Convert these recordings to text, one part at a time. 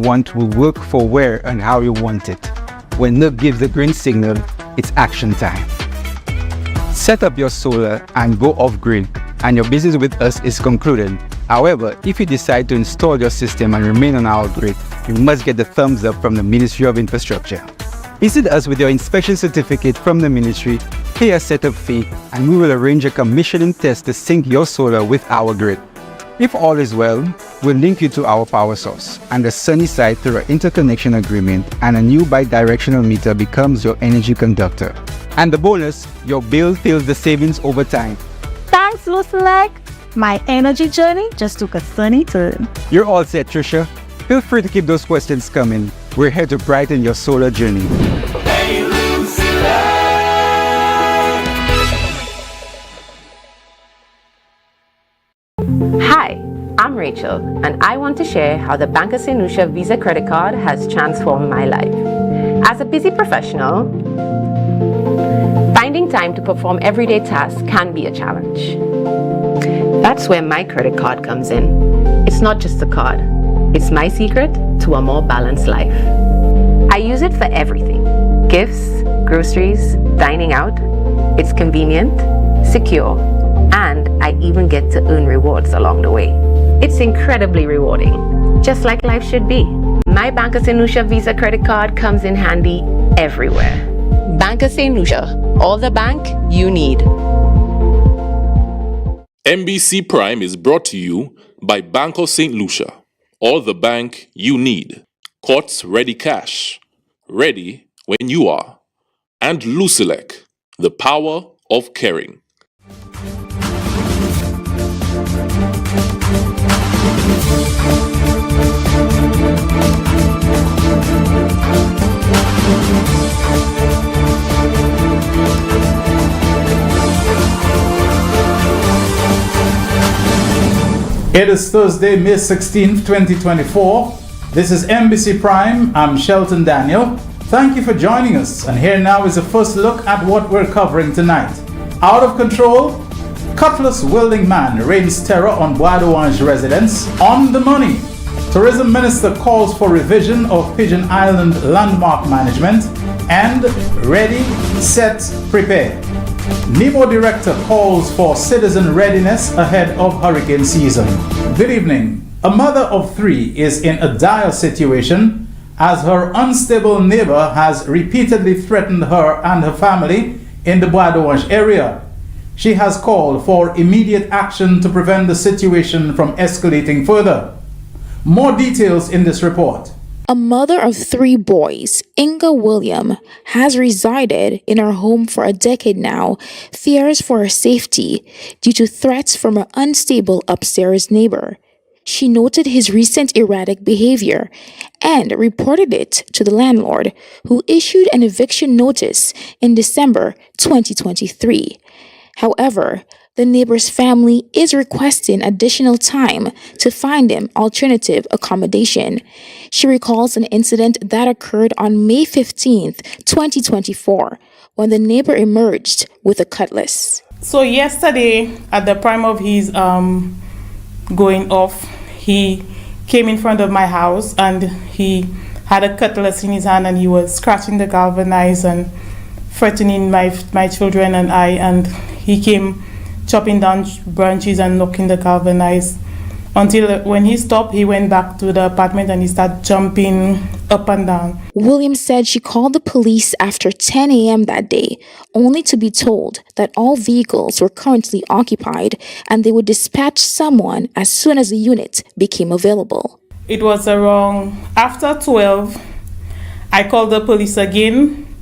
want will work for where and how you want it. When NERC gives the green signal, it's action time. Set up your solar and go off-grid, and your business with us is concluded. However, if you decide to install your system and remain on our grid, you must get the thumbs up from the Ministry of Infrastructure. Visit us with your inspection certificate from the Ministry, pay a setup fee, and we will arrange a commissioning test to sync your solar with our grid. If all is well, we'll link you to our power source and the sunny side through an interconnection agreement, and a new bidirectional meter becomes your energy conductor. And the bonus, your bill feels the savings over time. Thanks, Lucia. My energy journey just took a sunny turn. You're all set, Tricia. Feel free to keep those questions coming. We're here to brighten your solar journey. Hey, Lucia. Hi, I'm Rachel, and I want to share how the By Mbc Lucia Visa credit card has transformed my life. As a busy professional, finding time to perform everyday tasks can be a challenge. That's where my credit card comes in. It's not just a card. It's my secret to a more balanced life. I use it for everything. Gifts, groceries, dining out. It's convenient, secure, and I even get to earn rewards along the way. It's incredibly rewarding, just like life should be. My By Mbc Lucia Visa credit card comes in handy everywhere. By Mbc Lucia, all the bank you need. MBC Prime is brought to you by Banco St. Lucia. All the bank you need. Courts Ready Cash. Ready when you are. And Lucilec, the power of caring. It is Thursday, May 16th, 2024. This is MBC Prime. I'm Shelton Daniel. Thank you for joining us. And here now is a first look at what we're covering tonight. Out of control, cutlass-wielding man rains terror on Bois d'Orange residents. On the money, Tourism Minister calls for revision of Pigeon Island landmark management. And ready, set, prepare. NEMO director calls for citizen readiness ahead of hurricane season. Good evening. A mother of 3 is in a dire situation as her unstable neighbor has repeatedly threatened her and her family in the Bois d'Orange area. She has called for immediate action to prevent the situation from escalating further. More details in this report. A mother of 3 boys, Inga William, has resided in her home for a decade now, fears for her safety due to threats from her unstable upstairs neighbor. She noted his recent erratic behavior and reported it to the landlord, who issued an eviction notice in December 2023. However, the neighbor's family is requesting additional time to find him alternative accommodation. She recalls an incident that occurred on May 15th, 2024, when the neighbor emerged with a cutlass. So yesterday, at the prime of his going off, he came in front of my house and he had a cutlass in his hand and he was scratching the galvanized and threatening my children and I, and he came chopping down branches and knocking the galvanized until when he stopped, he went back to the apartment and he started jumping up and down. Williams said she called the police after 10 a.m. that day, only to be told that all vehicles were currently occupied and they would dispatch someone as soon as the unit became available. It was around after 12. I called the police again.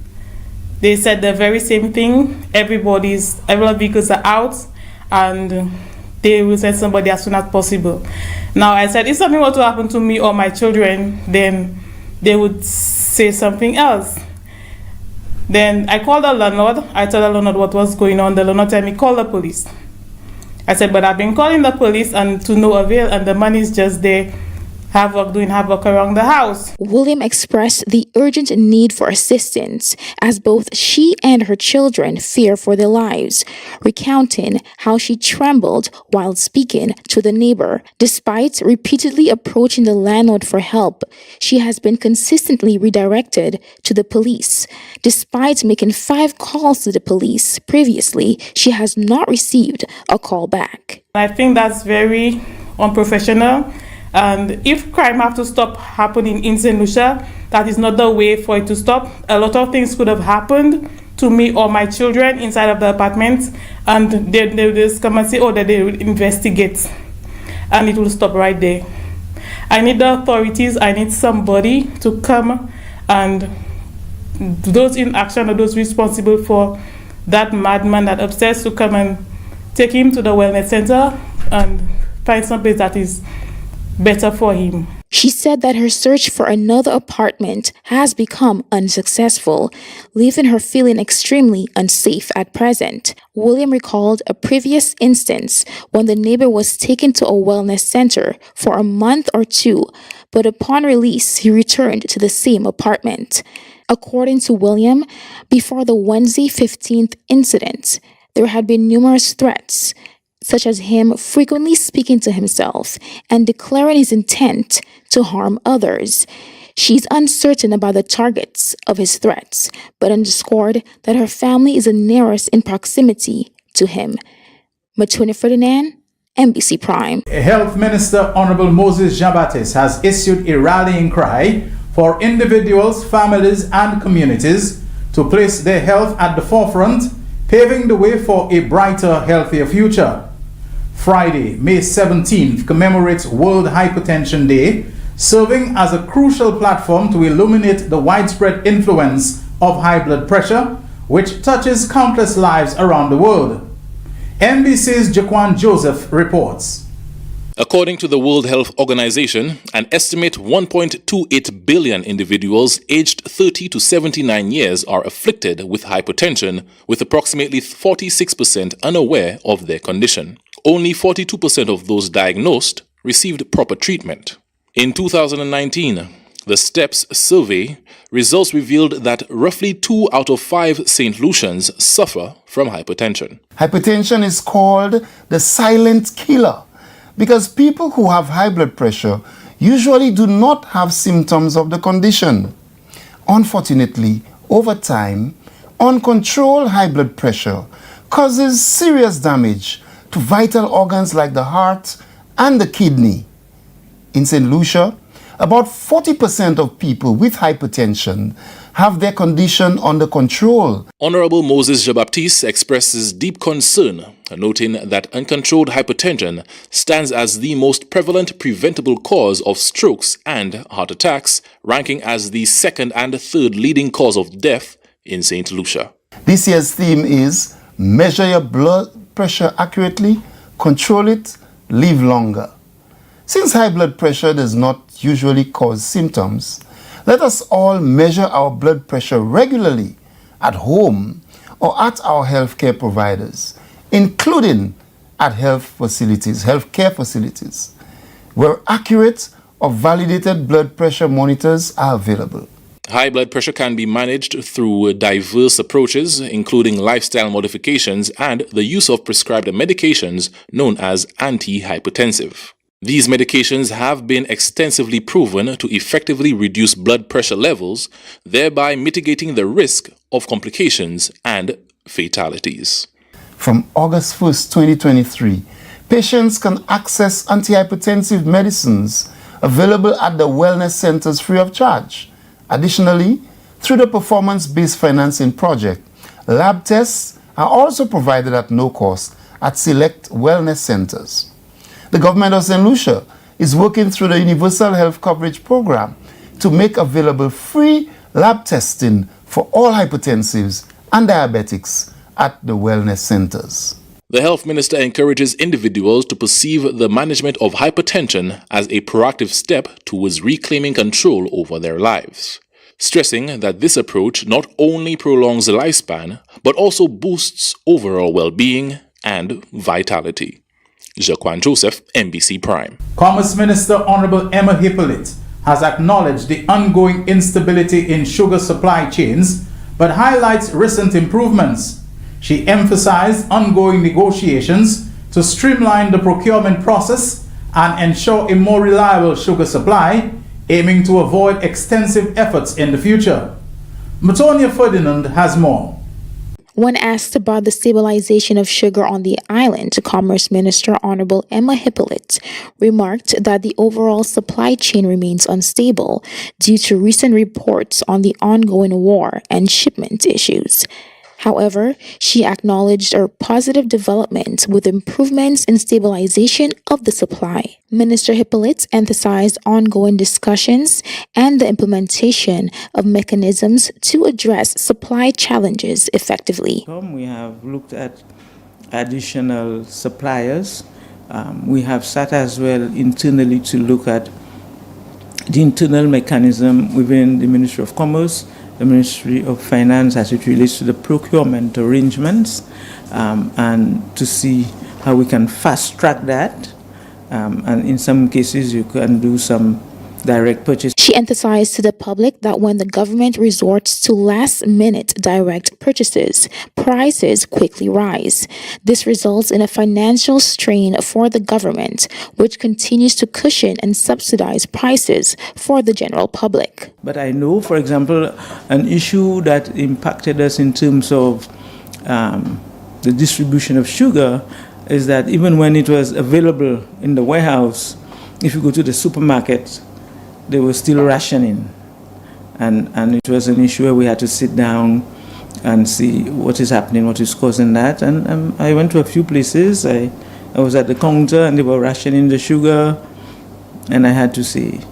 They said the very same thing. Every vehicles are out and they will send somebody as soon as possible. Now I said, if something were to happen to me or my children, then they would say something else. Then I called the landlord. I told the landlord what was going on. The landlord told me, call the police. I said, but I've been calling the police and to no avail, and the money is just there. doing havoc around the house. William expressed the urgent need for assistance as both she and her children fear for their lives, recounting how she trembled while speaking to the neighbor. Despite repeatedly approaching the landlord for help, she has been consistently redirected to the police. Despite making 5 calls to the police previously, she has not received a call back. I think that's very unprofessional. And if crime have to stop happening in St. Lucia, that is not the way for it to stop. A lot of things could have happened to me or my children inside of the apartment, and they just come and say, oh, that they will investigate, and it will stop right there. I need the authorities, I need somebody to come, and those in action or those responsible for that madman that upstairs to come and take him to the wellness center and find some place that is better for him. She said that her search for another apartment has become unsuccessful, leaving her feeling extremely unsafe at present. William recalled a previous instance when the neighbor was taken to a wellness center for a month or 2, but upon release, he returned to the same apartment. According to William, before the Wednesday 15th incident, there had been numerous threats, such as him frequently speaking to himself and declaring his intent to harm others. She's uncertain about the targets of his threats, but underscored that her family is the nearest in proximity to him. Matuna Ferdinand, MBC Prime. Health Minister Honorable Moses Jean-Baptiste has issued a rallying cry for individuals, families, and communities to place their health at the forefront, paving the way for a brighter, healthier future. Friday, May 17th, commemorates World Hypertension Day, serving as a crucial platform to illuminate the widespread influence of high blood pressure, which touches countless lives around the world. NBC's Jaquan Joseph reports. According to the World Health Organization, an estimate 1.28 billion individuals aged 30 to 79 years are afflicted with hypertension, with approximately 46% unaware of their condition. Only 42% of those diagnosed received proper treatment. In 2019, the STEPS survey results revealed that roughly 2 out of 5 St. Lucians suffer from hypertension. Hypertension is called the silent killer because people who have high blood pressure usually do not have symptoms of the condition. Unfortunately, over time, uncontrolled high blood pressure causes serious damage to vital organs like the heart and the kidney. In St. Lucia, about 40% of people with hypertension have their condition under control. Honorable Moses Jean-Baptiste expresses deep concern, noting that uncontrolled hypertension stands as the most prevalent preventable cause of strokes and heart attacks, ranking as the 2nd and 3rd leading cause of death in St. Lucia. This year's theme is Measure Your Blood Pressure Accurately, Control It, Live Longer. Since high blood pressure does not usually cause symptoms, let us all measure our blood pressure regularly at home or at our healthcare providers, including at healthcare facilities, where accurate or validated blood pressure monitors are available. High blood pressure can be managed through diverse approaches, including lifestyle modifications and the use of prescribed medications known as antihypertensive. These medications have been extensively proven to effectively reduce blood pressure levels, thereby mitigating the risk of complications and fatalities. From August 1st, 2023, patients can access antihypertensive medicines available at the wellness centers free of charge. Additionally, through the performance-based financing project, lab tests are also provided at no cost at select wellness centers. The government of St. Lucia is working through the Universal Health Coverage Program to make available free lab testing for all hypertensives and diabetics at the wellness centers. The health minister encourages individuals to perceive the management of hypertension as a proactive step towards reclaiming control over their lives, stressing that this approach not only prolongs the lifespan, but also boosts overall well-being and vitality. Jaquan Joseph, MBC Prime. Commerce Minister Honorable Emma Hippolyte has acknowledged the ongoing instability in sugar supply chains, but highlights recent improvements. She emphasized ongoing negotiations to streamline the procurement process and ensure a more reliable sugar supply, aiming to avoid extensive efforts in the future. Matonia Ferdinand has more. When asked about the stabilization of sugar on the island, Commerce Minister Honorable Emma Hippolyte remarked that the overall supply chain remains unstable due to recent reports on the ongoing war and shipment issues. However, she acknowledged a positive development with improvements in stabilization of the supply. Minister Hippolyte emphasized ongoing discussions and the implementation of mechanisms to address supply challenges effectively. We have looked at additional suppliers. We have sat as well internally to look at the internal mechanism within the Ministry of Commerce, the Ministry of Finance as it relates to the procurement arrangements, and to see how we can fast track that. And in some cases, you can do some direct purchase. She emphasized to the public that when the government resorts to last-minute direct purchases, prices quickly rise. This results in a financial strain for the government, which continues to cushion and subsidize prices for the general public. But I know, for example, an issue that impacted us in terms of the distribution of sugar is that even when it was available in the warehouse, if you go to the supermarket, they were still rationing. And it was an issue where we had to sit down and see what is happening, what is causing that. And I went to a few places. I was at the counter and they were rationing the sugar. And I had to say,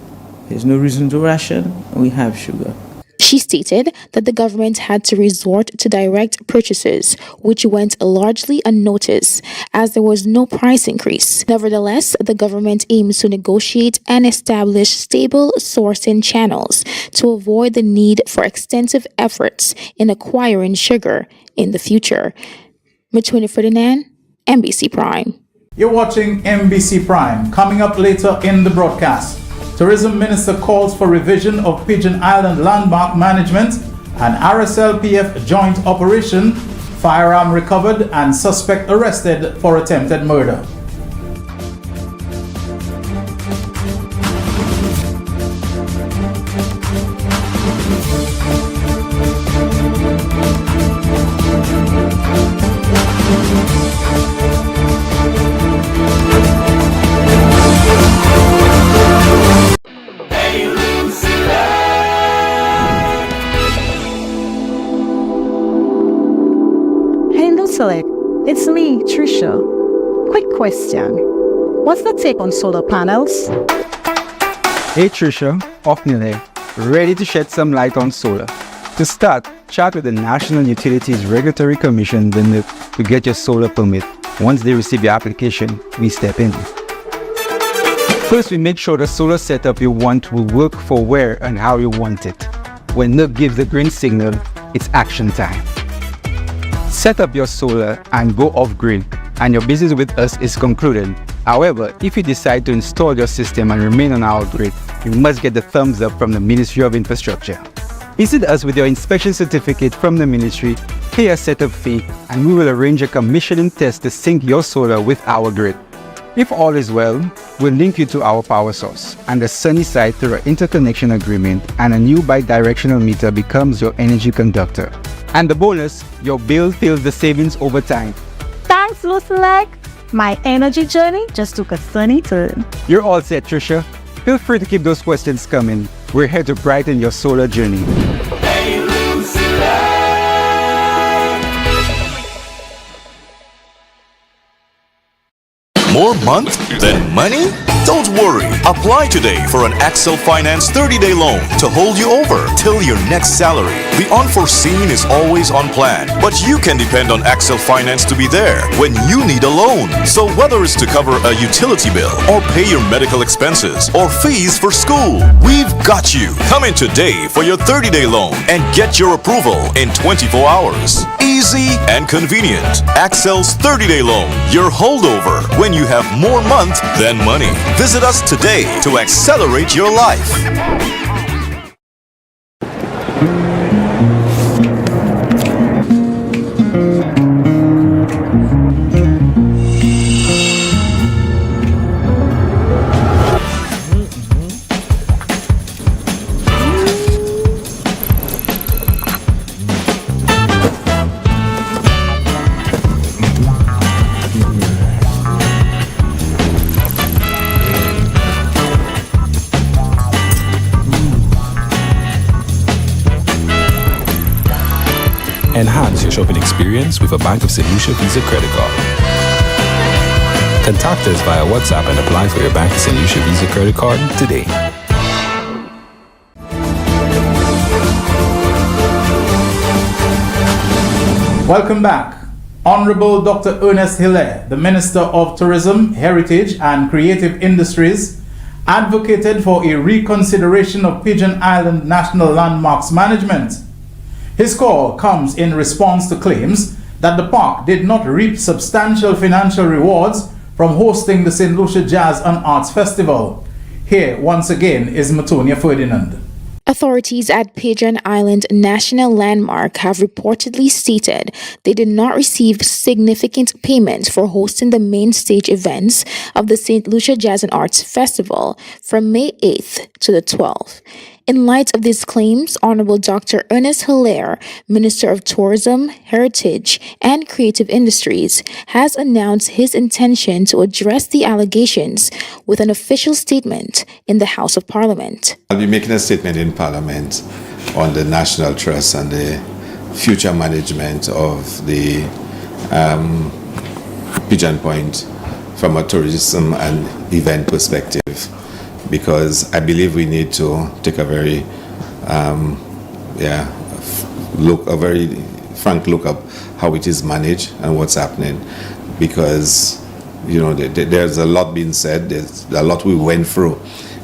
there's no reason to ration. We have sugar. She stated that the government had to resort to direct purchases, which went largely unnoticed as there was no price increase. Nevertheless, the government aims to negotiate and establish stable sourcing channels to avoid the need for extensive efforts in acquiring sugar in the future. Matonia Ferdinand, MBC Prime. You're watching MBC Prime. Coming up later in the broadcast, Tourism Minister calls for revision of Pigeon Island landmark management and RSLPF joint operation, firearm recovered and suspect arrested for attempted murder. Select. It's me, Tricia. Quick question. What's the take on solar panels? Hey Tricia, Ofnile, ready to shed some light on solar. To start, chat with the National Utilities Regulatory Commission to get your solar permit. Once they receive your application, we step in. First, we make sure the solar setup you want will work for where and how you want it. When NERC gives the green signal, it's action time. Set up your solar and go off-grid, and your business with us is concluded. However, if you decide to install your system and remain on our grid, you must get the thumbs up from the Ministry of Infrastructure. Visit us with your inspection certificate from the Ministry, pay a setup fee, and we will arrange a commissioning test to sync your solar with our grid. If all is well, we'll link you to our power source and the sunny side through an interconnection agreement, and a new bidirectional meter becomes your energy conductor. And the bonus, your bill feels the savings over time. Thanks, Lucia. My energy journey just took a sunny turn. You're all set, Tricia. Feel free to keep those questions coming. We're here to brighten your solar journey. Hey, Lucia. More month than money? Don't worry. Apply today for an Excel Finance 30-day loan to hold you over till your next salary. The unforeseen is always unplanned, but you can depend on Excel Finance to be there when you need a loan. So whether it's to cover a utility bill or pay your medical expenses or fees for school, we've got you. Come in today for your 30-day loan and get your approval in 24 hours. Easy and convenient. Excel's 30-day loan, your holdover when you have more month than money. Visit us today to accelerate your life. Enhance your shopping experience with a Bank of St. Lucia Visa credit card. Contact us via WhatsApp and apply for your Bank of St. Lucia Visa credit card today. Welcome back. Honorable Dr. Ernest Hilaire, the Minister of Tourism, Heritage and Creative Industries, advocated for a reconsideration of Pigeon Island National Landmarks Management. His call comes in response to claims that the park did not reap substantial financial rewards from hosting the St. Lucia Jazz and Arts Festival. Here, once again, is Matonia Ferdinand. Authorities at Pigeon Island National Landmark have reportedly stated they did not receive significant payments for hosting the main stage events of the St. Lucia Jazz and Arts Festival from May 8th to the 12th. In light of these claims, Honorable Dr. Ernest Hilaire, Minister of Tourism, Heritage and Creative Industries, has announced his intention to address the allegations with an official statement in the House of Parliament. I'll be making a statement in Parliament on the National Trust and the future management of the Pigeon Point from a tourism and event perspective, because I believe we need to take a very very frank look at how it is managed and what's happening, because there's a lot being said. There's a lot we went through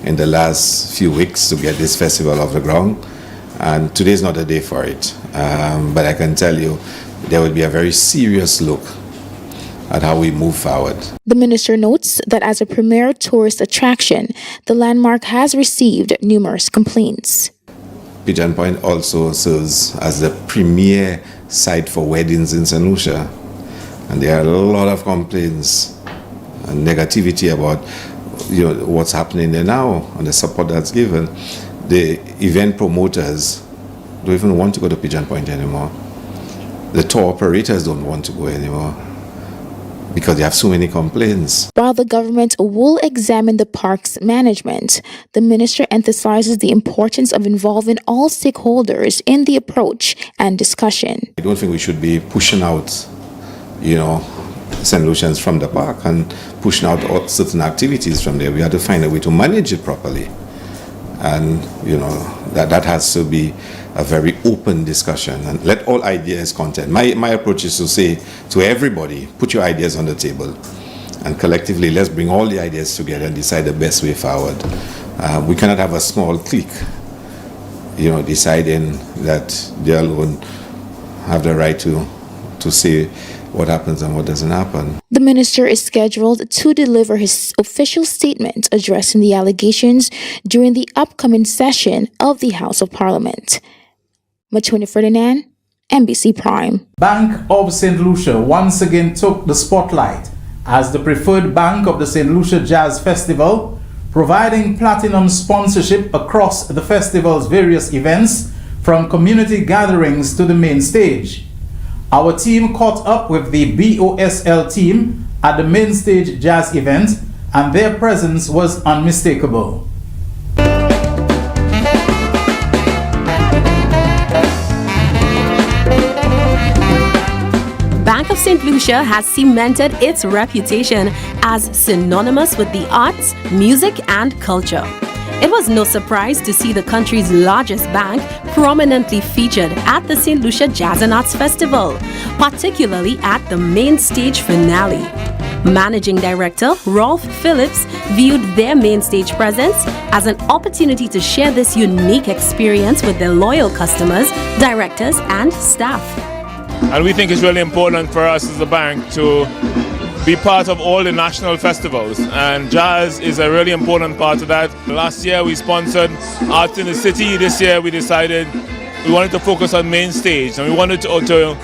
in the last few weeks to get this festival off the ground, and today's not a day for it. But I can tell you there will be a very serious look at how we move forward. The minister notes that as a premier tourist attraction, the landmark has received numerous complaints. Pigeon Point also serves as the premier site for weddings in St. Lucia, and there are a lot of complaints and negativity about what's happening there now and the support that's given. The event promoters don't even want to go to Pigeon Point anymore. The tour operators don't want to go anymore, because they have so many complaints. While the government will examine the park's management, the minister emphasizes the importance of involving all stakeholders in the approach and discussion. I don't think we should be pushing out, St. Lucians from the park and pushing out all certain activities from there. We have to find a way to manage it properly. And, that has to be a very open discussion, and let all ideas content. My approach is to say to everybody, put your ideas on the table, and collectively let's bring all the ideas together and decide the best way forward. We cannot have a small clique, deciding that they alone have the right to say what happens and what doesn't happen. The minister is scheduled to deliver his official statement addressing the allegations during the upcoming session of the House of Parliament. Matonia Ferdinand, MBC Prime. Bank of St. Lucia once again took the spotlight as the preferred bank of the St. Lucia Jazz Festival, providing platinum sponsorship across the festival's various events, from community gatherings to the main stage. Our team caught up with the BOSL team at the main stage jazz event, and their presence was unmistakable. Bank of St. Lucia has cemented its reputation as synonymous with the arts, music, and culture. It was no surprise to see the country's largest bank prominently featured at the St. Lucia Jazz and Arts Festival, particularly at the main stage finale. Managing Director Rolf Phillips viewed their main stage presence as an opportunity to share this unique experience with their loyal customers, directors, and staff. And we think it's really important for us as a bank to be part of all the national festivals, and jazz is a really important part of that. Last year we sponsored Arts in the City. This year we decided we wanted to focus on main stage, and we wanted to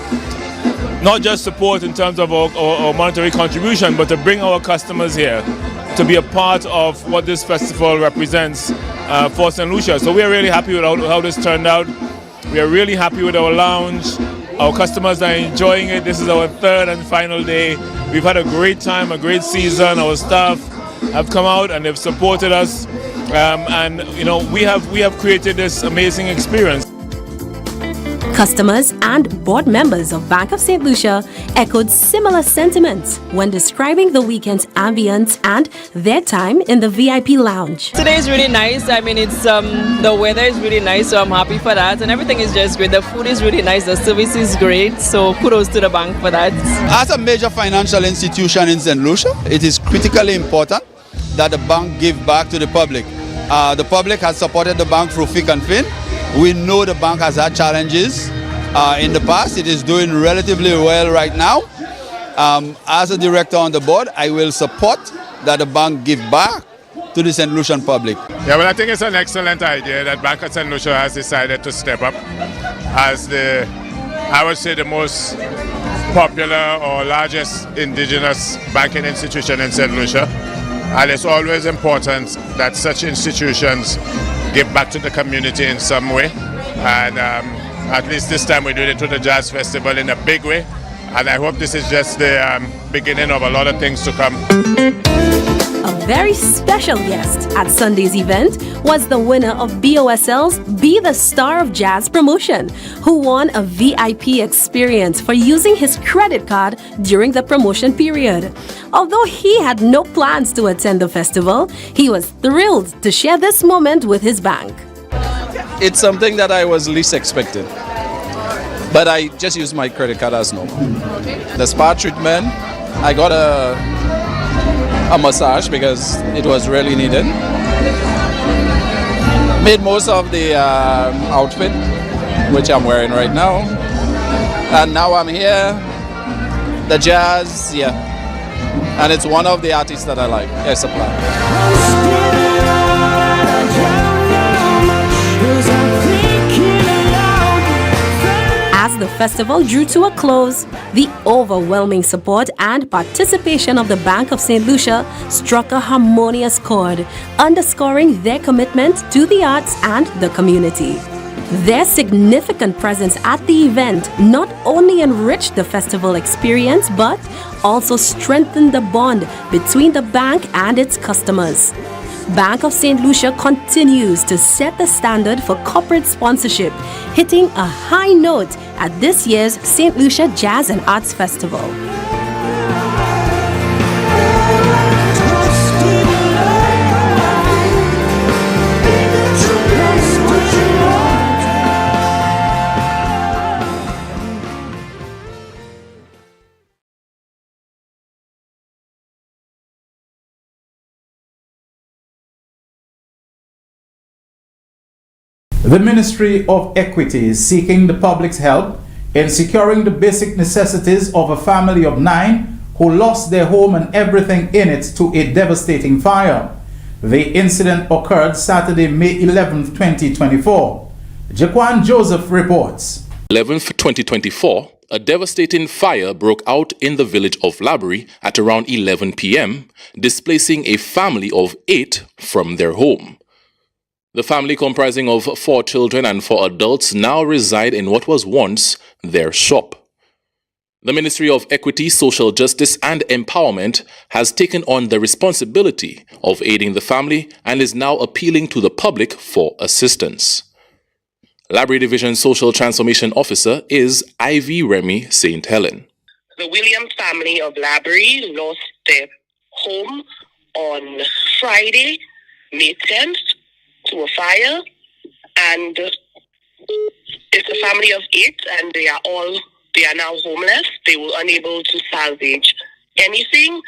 not just support in terms of our monetary contribution, but to bring our customers here to be a part of what this festival represents for St. Lucia. So we are really happy with how this turned out. We are really happy with our lounge. Our customers are enjoying it. This is our third and final day. We've had a great time, a great season. Our staff have come out and they've supported us, and we have created this amazing experience. Customers and board members of Bank of St. Lucia echoed similar sentiments when describing the weekend's ambience and their time in the VIP lounge. Today is really nice. I mean, it's the weather is really nice, so I'm happy for that. And everything is just great. The food is really nice. The service is great. So kudos to the bank for that. As a major financial institution in St. Lucia, it is critically important that the bank give back to the public. The public has supported the bank through thick and thin. We know the bank has had challenges in the past. It is doing relatively well right now. As a director on the board, I will support that the bank give back to the St. Lucian public. Yeah, well, I think it's an excellent idea that Bank of St. Lucia has decided to step up as I would say, the most popular or largest indigenous banking institution in St. Lucia. And it's always important that such institutions give back to the community in some way, and at least this time we're doing it to the Jazz Festival in a big way, and I hope this is just the beginning of a lot of things to come. A very special guest at Sunday's event was the winner of BOSL's Be the Star of Jazz promotion, who won a VIP experience for using his credit card during the promotion period. Although he had no plans to attend the festival, he was thrilled to share this moment with his bank. It's something that I was least expecting, but I just used my credit card as normal. The spa treatment, I got a massage because it was really needed. Made most of the outfit, which I'm wearing right now. And now I'm here, the jazz, yeah. And it's one of the artists that I like, Air Supply. As the festival drew to a close, the overwhelming support and participation of the Bank of St. Lucia struck a harmonious chord, underscoring their commitment to the arts and the community. Their significant presence at the event not only enriched the festival experience, but also strengthened the bond between the bank and its customers. Bank of St. Lucia continues to set the standard for corporate sponsorship, hitting a high note at this year's St. Lucia Jazz and Arts Festival. The Ministry of Equity is seeking the public's help in securing the basic necessities of a family of 9 who lost their home and everything in it to a devastating fire. The incident occurred Saturday, May 11, 2024. Jaquan Joseph reports. 11th, 2024, a devastating fire broke out in the village of Labrie at around 11 p.m., displacing a family of 8 from their home. The family, comprising of 4 children and 4 adults, now reside in what was once their shop. The Ministry of Equity, Social Justice and Empowerment has taken on the responsibility of aiding the family and is now appealing to the public for assistance. Labrie Division Social Transformation Officer is Ivy Remy St. Helen. The Williams family of Labrie lost their home on Friday, May 10th, to a fire, and it's a family of 8, and they are now homeless. They were unable to salvage anything,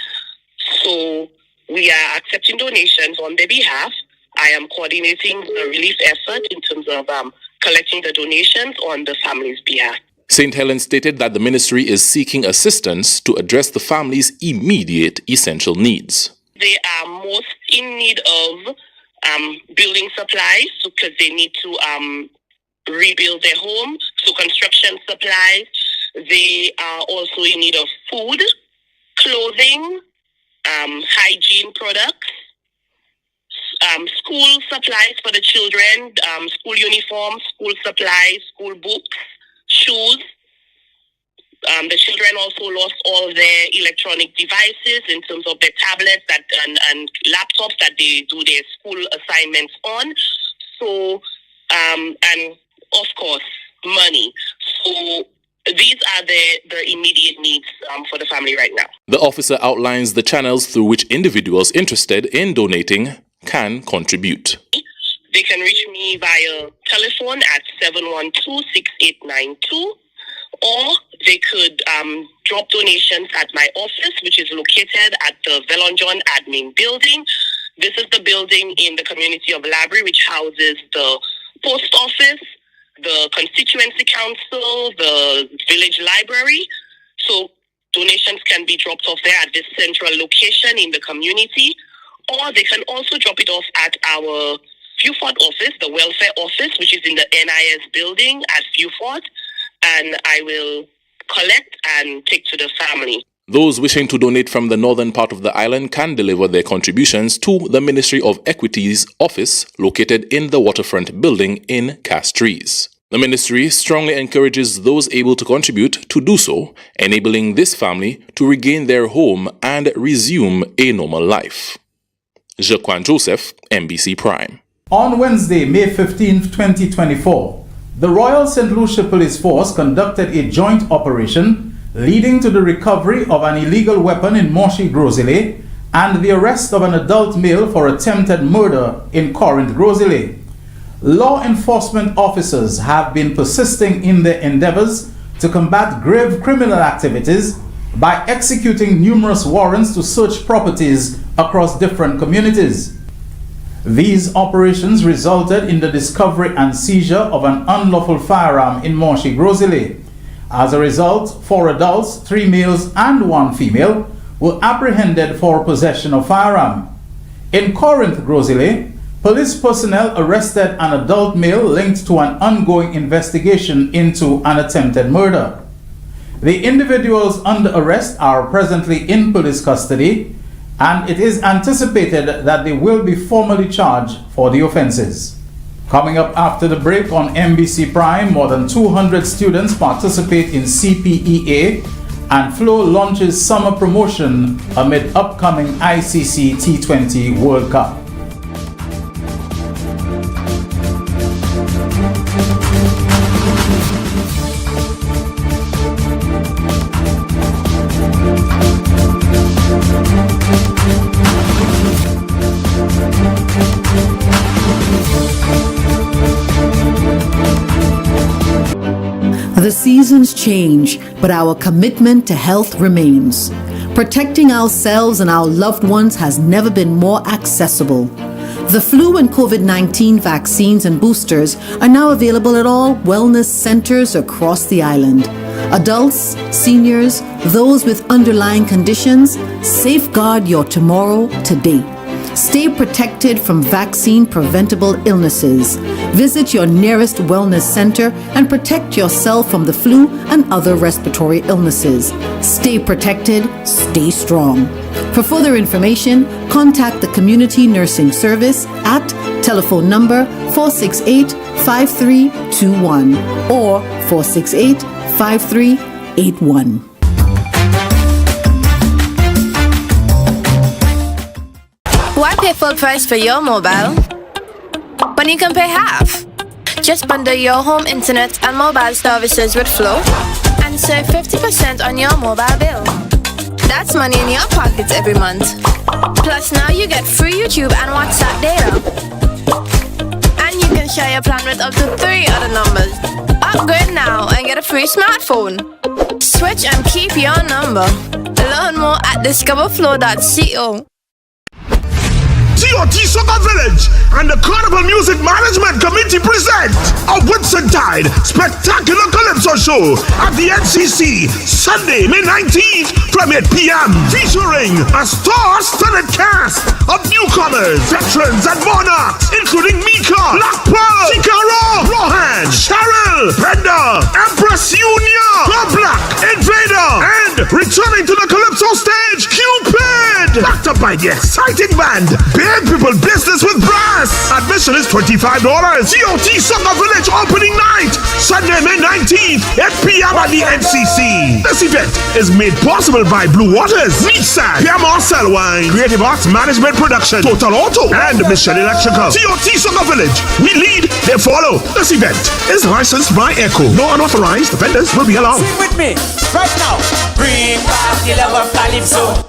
so we are accepting donations on their behalf. I am coordinating the relief effort in terms of collecting the donations on the family's behalf. St. Helens stated that the ministry is seeking assistance to address the family's immediate essential needs. They are most in need of building supplies because they need to rebuild their home, so construction supplies. They are also in need of food, clothing, hygiene products, school supplies for the children, school uniforms, school supplies, school books, shoes. The children also lost all their electronic devices in terms of their tablets and laptops that they do their school assignments on. So, and of course, money. So these are the immediate needs for the family right now. The officer outlines the channels through which individuals interested in donating can contribute. They can reach me via telephone at 712-6892, or they could drop donations at my office, which is located at the Velonjon Admin Building. This is the building in the community of Labrie, which houses the post office, the constituency council, the village library. So donations can be dropped off there at this central location in the community, or they can also drop it off at our Viewfort office, the welfare office, which is in the NIS building at Viewfort, and I will collect and take to the family. Those wishing to donate from the northern part of the island can deliver their contributions to the Ministry of Equity's office located in the waterfront building in Castries. The ministry strongly encourages those able to contribute to do so, enabling this family to regain their home and resume a normal life. Jaquan Joseph, MBC Prime. On Wednesday, May 15, 2024, the Royal St. Lucia Police Force conducted a joint operation leading to the recovery of an illegal weapon in Moshi Grosile and the arrest of an adult male for attempted murder in Corinth Grosile. Law enforcement officers have been persisting in their endeavors to combat grave criminal activities by executing numerous warrants to search properties across different communities. These operations resulted in the discovery and seizure of an unlawful firearm in Moshi Grosile. As a result, 4 adults, 3 males and 1 female were apprehended for possession of firearm. In Corinth Grosile, police personnel arrested an adult male linked to an ongoing investigation into an attempted murder. The individuals under arrest are presently in police custody, and it is anticipated that they will be formally charged for the offenses. Coming up after the break on MBC Prime, more than 200 students participate in CPEA, and Flow launches summer promotion amid upcoming ICC T20 World Cup. The seasons change, but our commitment to health remains. Protecting ourselves and our loved ones has never been more accessible. The flu and COVID-19 vaccines and boosters are now available at all wellness centers across the island. Adults, seniors, those with underlying conditions, safeguard your tomorrow today. Stay protected from vaccine-preventable illnesses. Visit your nearest wellness center and protect yourself from the flu and other respiratory illnesses. Stay protected, stay strong. For further information, contact the Community Nursing Service at telephone number 468-5321 or 468-5381. Why pay full price for your mobile when you can pay half? Just bundle your home internet and mobile services with Flow and and save 50% on your mobile bill. That's money in your pockets every month. Plus now you get free YouTube and WhatsApp data. And you can share your plan with up to 3 other numbers. Upgrade now and get a free smartphone. Switch and keep your number. Learn more at discoverflow.co. TOT Soccer Village and the Carnival Music Management Committee present a Whitsuntide Spectacular Calypso Show at the NCC Sunday, May 19th from 8 p.m. featuring a star-studded cast of newcomers, veterans and monarchs including Mika, Black Pearl, Chikara, Rohan, Cheryl, Brenda, Empress Unia, The Black Invader, and returning to the Calypso stage, Cupid, backed up by the exciting band Big People Business with Brass. Admission is $25. TOT Soccer Village opening night, Sunday, May 19th, 8 p.m. at the NCC. This event is made possible by Blue Waters, Nissan, Pierre Marcel Wine, Creative Arts Management Production, Total Auto, and Mission Electrical. TOT Soccer Village, we lead, they follow. This event is licensed by ECHO. No unauthorized vendors will be allowed. Sing with me right now. Bring back the love of Calypso.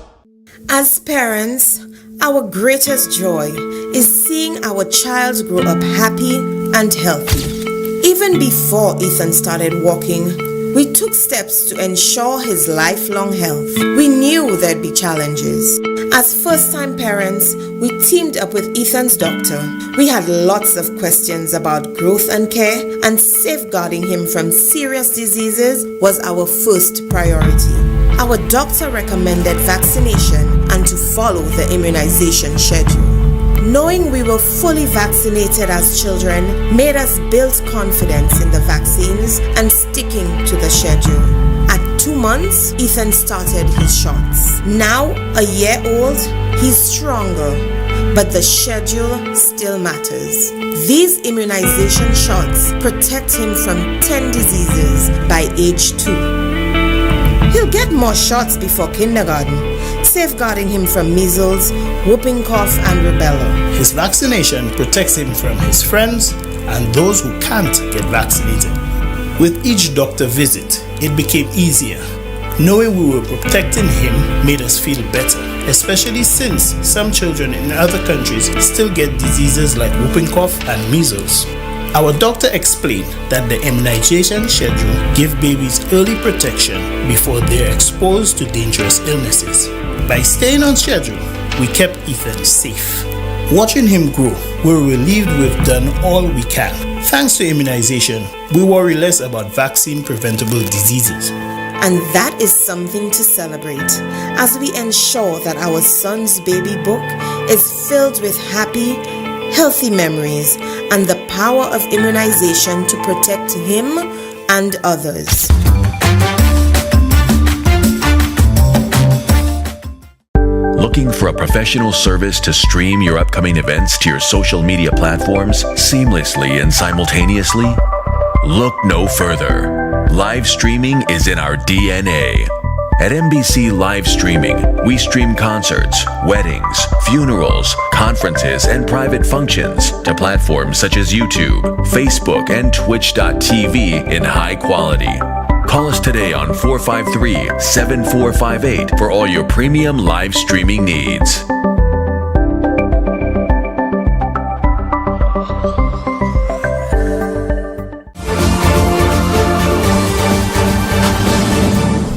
As parents, our greatest joy is seeing our child grow up happy and healthy. Even before Ethan started walking, we took steps to ensure his lifelong health. We knew there'd be challenges. As first-time parents, we teamed up with Ethan's doctor. We had lots of questions about growth and care, and safeguarding him from serious diseases was our first priority. Our doctor recommended vaccination and to follow the immunization schedule. Knowing we were fully vaccinated as children made us build confidence in the vaccines and sticking to the schedule. At 2 months, Ethan started his shots. Now, a year old, he's stronger, but the schedule still matters. These immunization shots protect him from 10 diseases by age 2. He'll get more shots before kindergarten, safeguarding him from measles, whooping cough, and rubella. His vaccination protects him from his friends and those who can't get vaccinated. With each doctor visit, it became easier. Knowing we were protecting him made us feel better, especially since some children in other countries still get diseases like whooping cough and measles. Our doctor explained that the immunization schedule gives babies early protection before they are exposed to dangerous illnesses. By staying on schedule, we kept Ethan safe. Watching him grow, we're relieved we've done all we can. Thanks to immunization, we worry less about vaccine-preventable diseases. And that is something to celebrate as we ensure that our son's baby book is filled with happy, healthy memories and the power of immunization to protect him and others. Looking for a professional service to stream your upcoming events to your social media platforms seamlessly and simultaneously? Look no further. Live streaming is in our DNA. At MBC Live Streaming, we stream concerts, weddings, funerals, conferences, and private functions to platforms such as YouTube, Facebook, and Twitch.tv in high quality. Call us today on 453-7458 for all your premium live streaming needs.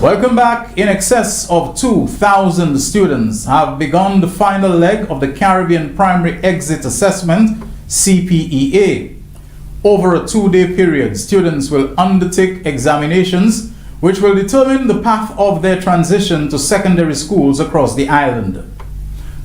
Welcome back. In excess of 2,000 students have begun the final leg of the Caribbean Primary Exit Assessment, CPEA. Over a 2-day period, students will undertake examinations which will determine the path of their transition to secondary schools across the island.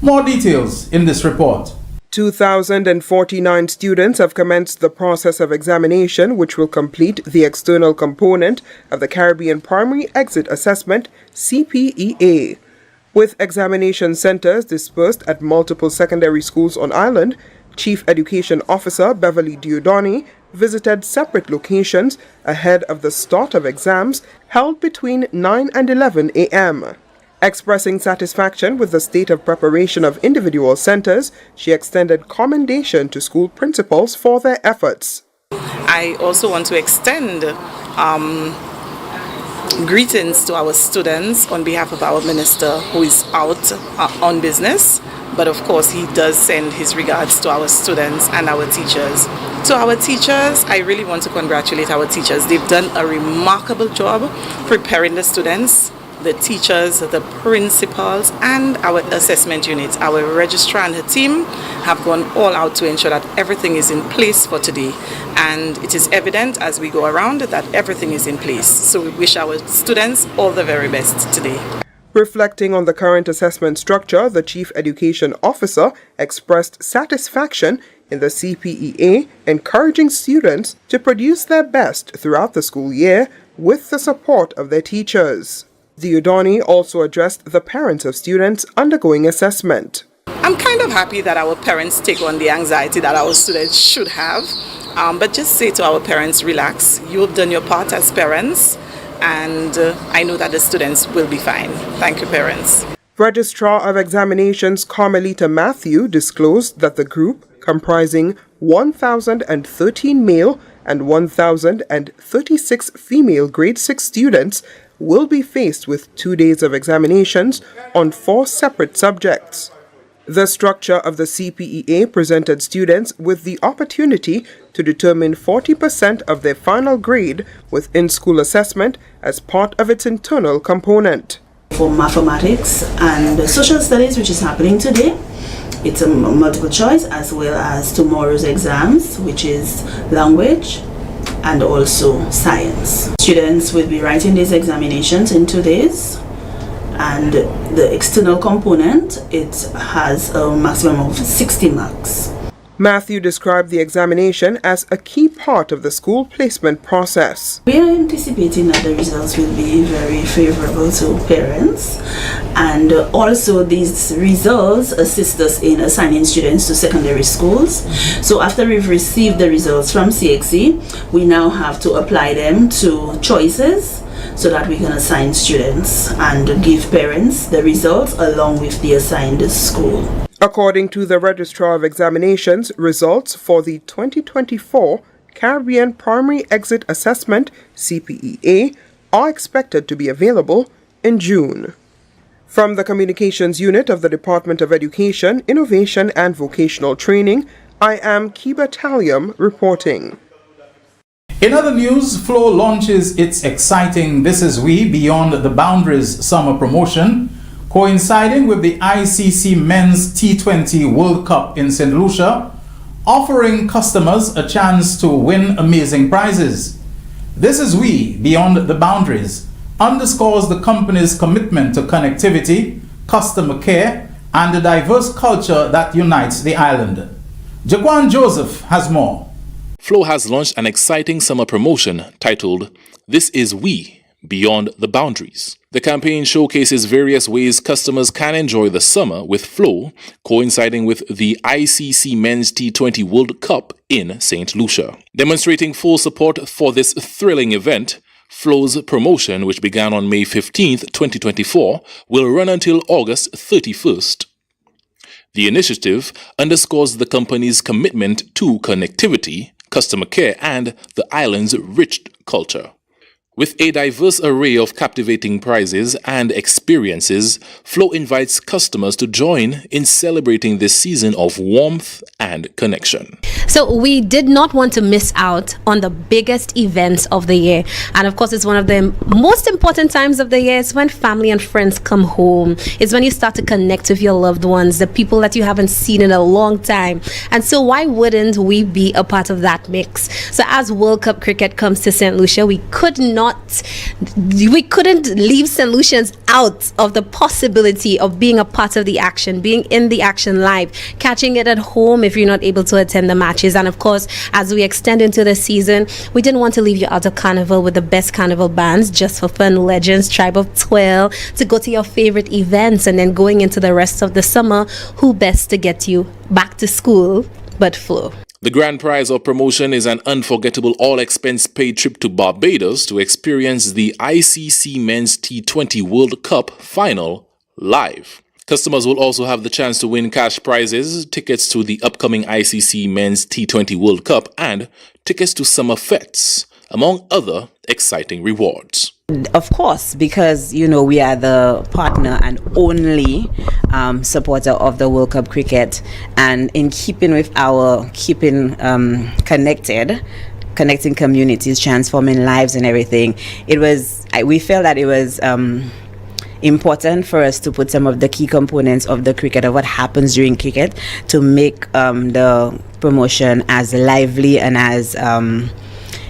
More details in this report. 2,049 students have commenced the process of examination, which will complete the external component of the Caribbean Primary Exit Assessment, CPEA. With examination centers dispersed at multiple secondary schools on island, Chief Education Officer Beverly Diodoni visited separate locations ahead of the start of exams held between 9 and 11 a.m. Expressing satisfaction with the state of preparation of individual centers, she extended commendation to school principals for their efforts. I also want to extend Greetings to our students on behalf of our minister who is out on business. But of course, he does send his regards to our students and our teachers. To our teachers, I really want to congratulate our teachers. They've done a remarkable job preparing the students, the teachers, the principals, and our assessment unit. Our registrar and her team have gone all out to ensure that everything is in place for today. And it is evident as we go around that everything is in place. So we wish our students all the very best today. Reflecting on the current assessment structure, the Chief Education Officer expressed satisfaction in the CPEA, encouraging students to produce their best throughout the school year with the support of their teachers. Diodoni also addressed the parents of students undergoing assessment. I'm kind of happy that our parents take on the anxiety that our students should have, but just say to our parents, relax, you've done your part as parents, and I know that the students will be fine. Thank you, parents. Registrar of Examinations Carmelita Matthew disclosed that the group, comprising 1,013 male and 1,036 female grade 6 students, will be faced with 2 days of examinations on 4 separate subjects. The structure of the CPEA presented students with the opportunity to determine 40% of their final grade with in-school assessment as part of its internal component. For mathematics and social studies, which is happening today, it's a multiple choice, as well as tomorrow's exams, which is language and also science. Students will be writing these examinations in 2 days, and the external component, it has a maximum of 60 marks. Matthew described the examination as a key part of the school placement process. We are anticipating that the results will be very favorable to parents, and also these results assist us in assigning students to secondary schools. So after we've received the results from CXC, we now have to apply them to choices so that we can assign students and give parents the results along with the assigned school. According to the Registrar of Examinations, results for the 2024 Caribbean Primary Exit Assessment CPEA are expected to be available in June. From the Communications Unit of the Department of Education, Innovation and Vocational Training, I am Kiba Talium reporting. In other news, Flow launches its exciting This Is We Beyond the Boundaries summer promotion, coinciding with the ICC Men's T20 World Cup in St. Lucia, offering customers a chance to win amazing prizes. This Is We Beyond the Boundaries underscores the company's commitment to connectivity, customer care, and the diverse culture that unites the island. Jaquan Joseph has more. Flow has launched an exciting summer promotion titled This Is We Beyond the Boundaries. The campaign showcases various ways customers can enjoy the summer with Flow, coinciding with the ICC Men's T20 World Cup in St. Lucia. Demonstrating full support for this thrilling event, Flow's promotion, which began on May 15th, 2024, will run until August 31st. The initiative underscores the company's commitment to connectivity, customer care, and the island's rich culture. With a diverse array of captivating prizes and experiences, Flow invites customers to join in celebrating this season of warmth and connection. So we did not want to miss out on the biggest events of the year. And of course, it's one of the most important times of the year. It's when family and friends come home. It's when you start to connect with your loved ones, the people that you haven't seen in a long time. And so why wouldn't we be a part of that mix? So as World Cup cricket comes to St. Lucia, we couldn't leave St. Lucians out of the possibility of being a part of the action, being in the action live, catching it at home if you're not able to attend the matches. And of course, as we extend into the season, we didn't want to leave you out of Carnival with the best Carnival bands, Just for Fun Legends, Tribe of 12, to go to your favorite events. And then going into the rest of the summer, who best to get you back to school but Flow? The grand prize of promotion is an unforgettable all-expense-paid trip to Barbados to experience the ICC Men's T20 World Cup final live. Customers will also have the chance to win cash prizes, tickets to the upcoming ICC Men's T20 World Cup, and tickets to summer fetes, among other exciting rewards. Of course, because we are the partner and only supporter of the World Cup cricket, and in keeping with our connecting communities, transforming lives and everything, we felt that it was important for us to put some of the key components of the cricket, of what happens during cricket, to make the promotion as lively and as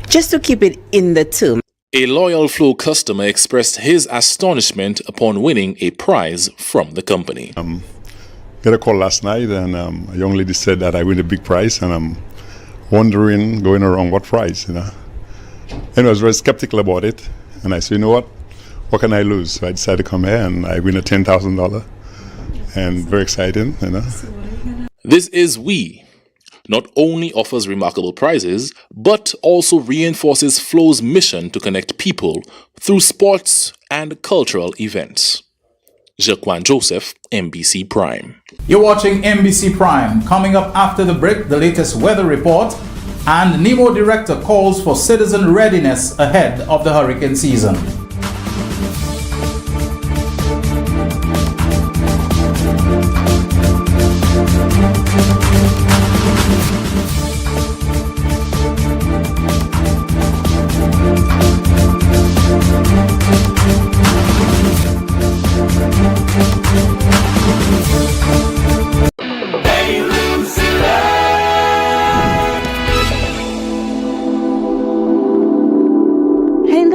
just to keep it in the tune. A loyal Flow customer expressed his astonishment upon winning a prize from the company. Got a call last night, and a young lady said that I win a big prize, and I'm wondering, going around, what prize, And I was very skeptical about it, and I said, what can I lose? So I decided to come here, and I win a $10,000, and very exciting, This is We. Not only offers remarkable prizes, but also reinforces Flow's mission to connect people through sports and cultural events. Jaquan Joseph, MBC Prime. You're watching MBC Prime. Coming up after the break, the latest weather report, and NEMO director calls for citizen readiness ahead of the hurricane season.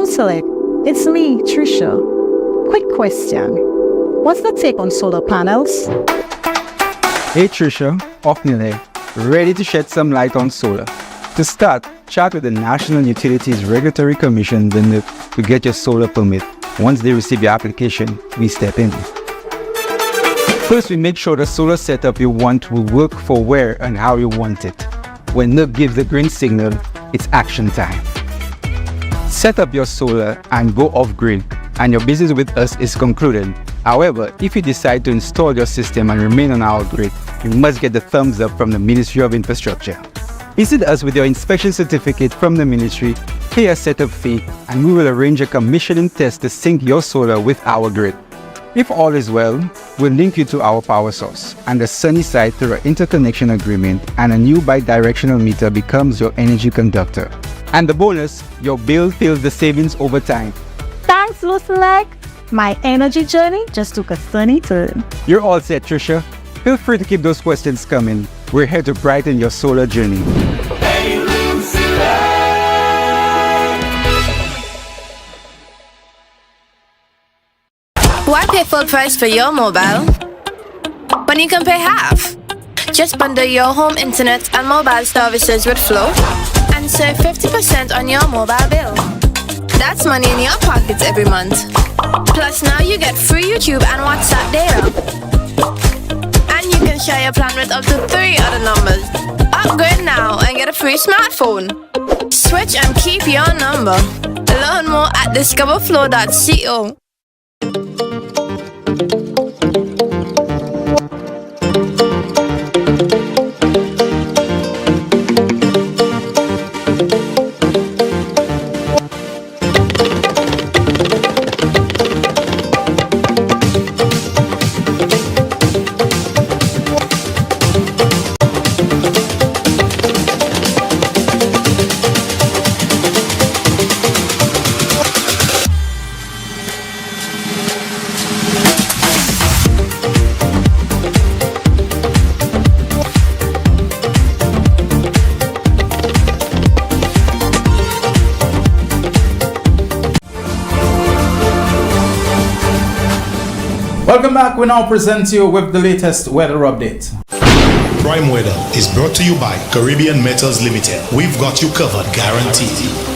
Select. It's me, Tricia. Quick question. What's the take on solar panels? Hey Tricia, Ofnile, ready to shed some light on solar. To start, chat with the National Utilities Regulatory Commission to get your solar permit. Once they receive your application, we step in. First, we make sure the solar setup you want will work for where and how you want it. When NERC gives the green signal, it's action time. Set up your solar and go off-grid, and your business with us is concluded. However, if you decide to install your system and remain on our grid, you must get the thumbs up from the Ministry of Infrastructure. Visit us with your inspection certificate from the ministry, pay a setup fee, and we will arrange a commissioning test to sync your solar with our grid. If all is well, we'll link you to our power source and the sunny side through an interconnection agreement, and a new bidirectional meter becomes your energy conductor. And the bonus, your bill feels the savings over time. Thanks, Lucia. My energy journey just took a sunny turn. You're all set, Tricia. Feel free to keep those questions coming. We're here to brighten your solar journey. Why pay full price for your mobile when you can pay half? Just bundle your home internet and mobile services with Flow and save 50% on your mobile bill. That's money in your pockets every month. Plus now you get free YouTube and WhatsApp data. And you can share your plan with up to 3 other numbers. Upgrade now and get a free smartphone. Switch and keep your number. Learn more at discoverflow.co. Welcome back. We now present you with the latest weather update. Prime Weather is brought to you by Caribbean Metals Limited. We've got you covered, guaranteed.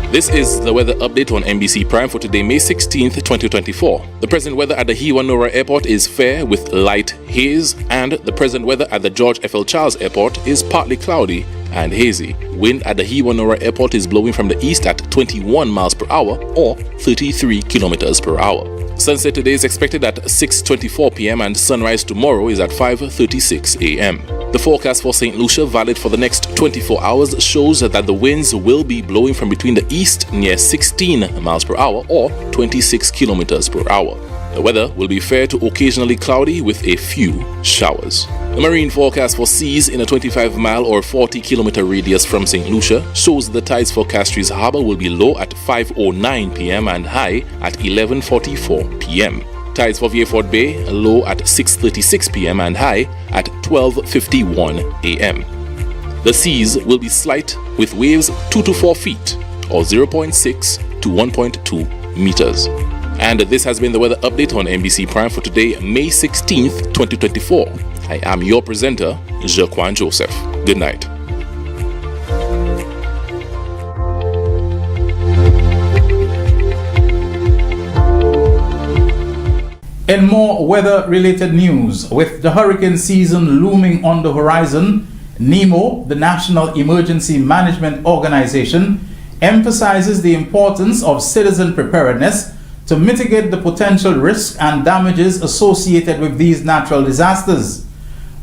This is the weather update on MBC Prime for today, May 16th, 2024. The present weather at the Hewanora Airport is fair with light haze, and the present weather at the George F. L. Charles Airport is partly cloudy and hazy. Wind at the Hewanora Airport is blowing from the east at 21 miles per hour or 33 kilometers per hour. Sunset today is expected at 6:24 p.m. and sunrise tomorrow is at 5:36 a.m. The forecast for St. Lucia, valid for the next 24 hours, shows that the winds will be blowing from between the east near 16 miles per hour or 26 kilometers per hour. The weather will be fair to occasionally cloudy with a few showers. The marine forecast for seas in a 25-mile or 40-kilometer radius from St. Lucia shows the tides for Castries Harbour will be low at 5:09 p.m. and high at 11:44 p.m. Tides for Vieux-Fort Bay low at 6:36 p.m. and high at 12:51 a.m. The seas will be slight with waves 2 to 4 feet or 0.6 to 1.2 meters. And this has been the weather update on MBC Prime for today, May 16th, 2024. I am your presenter, Jaquan Joseph. Good night. In more weather-related news, with the hurricane season looming on the horizon, NEMO, the National Emergency Management Organization, emphasizes the importance of citizen preparedness to mitigate the potential risks and damages associated with these natural disasters.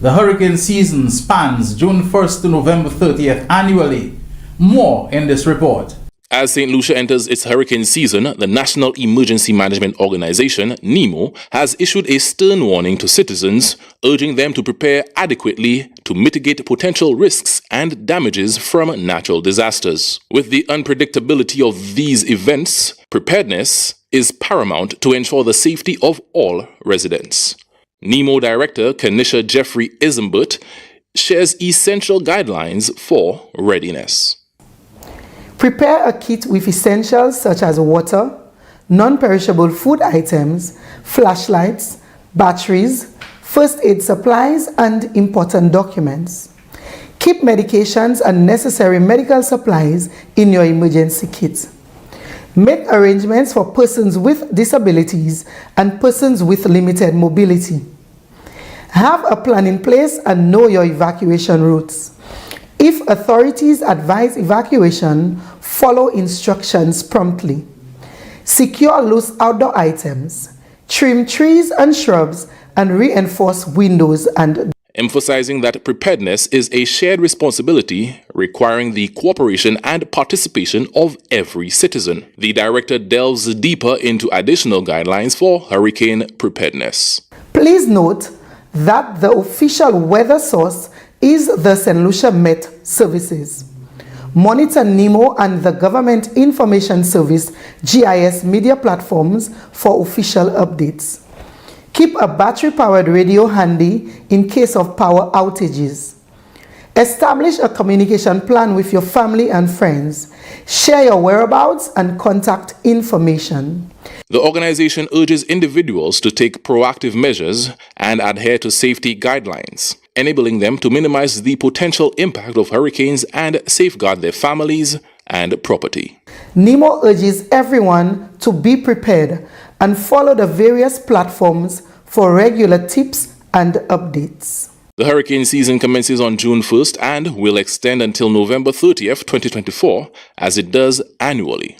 The hurricane season spans June 1st to November 30th annually. More in this report. As St. Lucia enters its hurricane season, the National Emergency Management Organization, NEMO, has issued a stern warning to citizens, urging them to prepare adequately to mitigate potential risks and damages from natural disasters. With the unpredictability of these events, preparedness is paramount to ensure the safety of all residents. NEMO Director Kanisha Jeffrey Isambert shares essential guidelines for readiness. Prepare a kit with essentials such as water, non-perishable food items, flashlights, batteries, first aid supplies, and important documents. Keep medications and necessary medical supplies in your emergency kit. Make arrangements for persons with disabilities and persons with limited mobility. Have a plan in place and know your evacuation routes. If authorities advise evacuation, follow instructions promptly. Secure loose outdoor items. Trim trees and shrubs and reinforce windows and doors. Emphasizing that preparedness is a shared responsibility requiring the cooperation and participation of every citizen. The director delves deeper into additional guidelines for hurricane preparedness. Please note that the official weather source is the St. Lucia Met Services. Monitor NEMO and the Government Information Service GIS media platforms for official updates. Keep a battery-powered radio handy in case of power outages. Establish a communication plan with your family and friends. Share your whereabouts and contact information. The organization urges individuals to take proactive measures and adhere to safety guidelines, enabling them to minimize the potential impact of hurricanes and safeguard their families and property. NEMO urges everyone to be prepared and follow the various platforms for regular tips and updates. The hurricane season commences on June 1st and will extend until November 30th, 2024, as it does annually.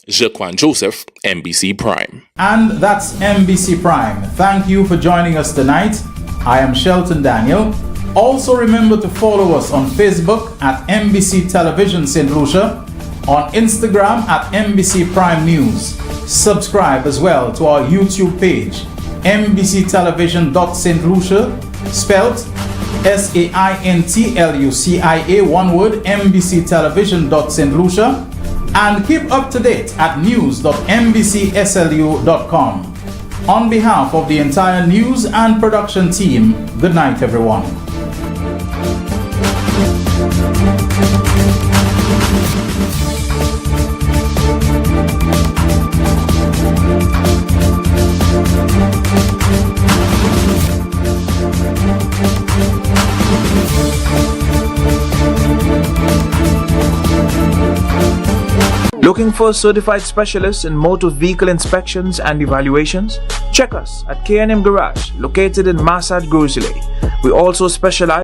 Jaquan Joseph, MBC Prime. And that's MBC Prime. Thank you for joining us tonight. I am Shelton Daniel. Also remember to follow us on Facebook at MBC Television St. Lucia, on Instagram at MBC Prime News. Subscribe as well to our YouTube page, mbctelevision.St. Lucia, spelt SAINTLUCIA, one word, mbctelevision.St. Lucia, and keep up to date at news.mbcslu.com. On behalf of the entire news and production team, good night, everyone. Looking for certified specialists in motor vehicle inspections and evaluations? Check us at K&M Garage, located in Masad, Grosley. We also specialize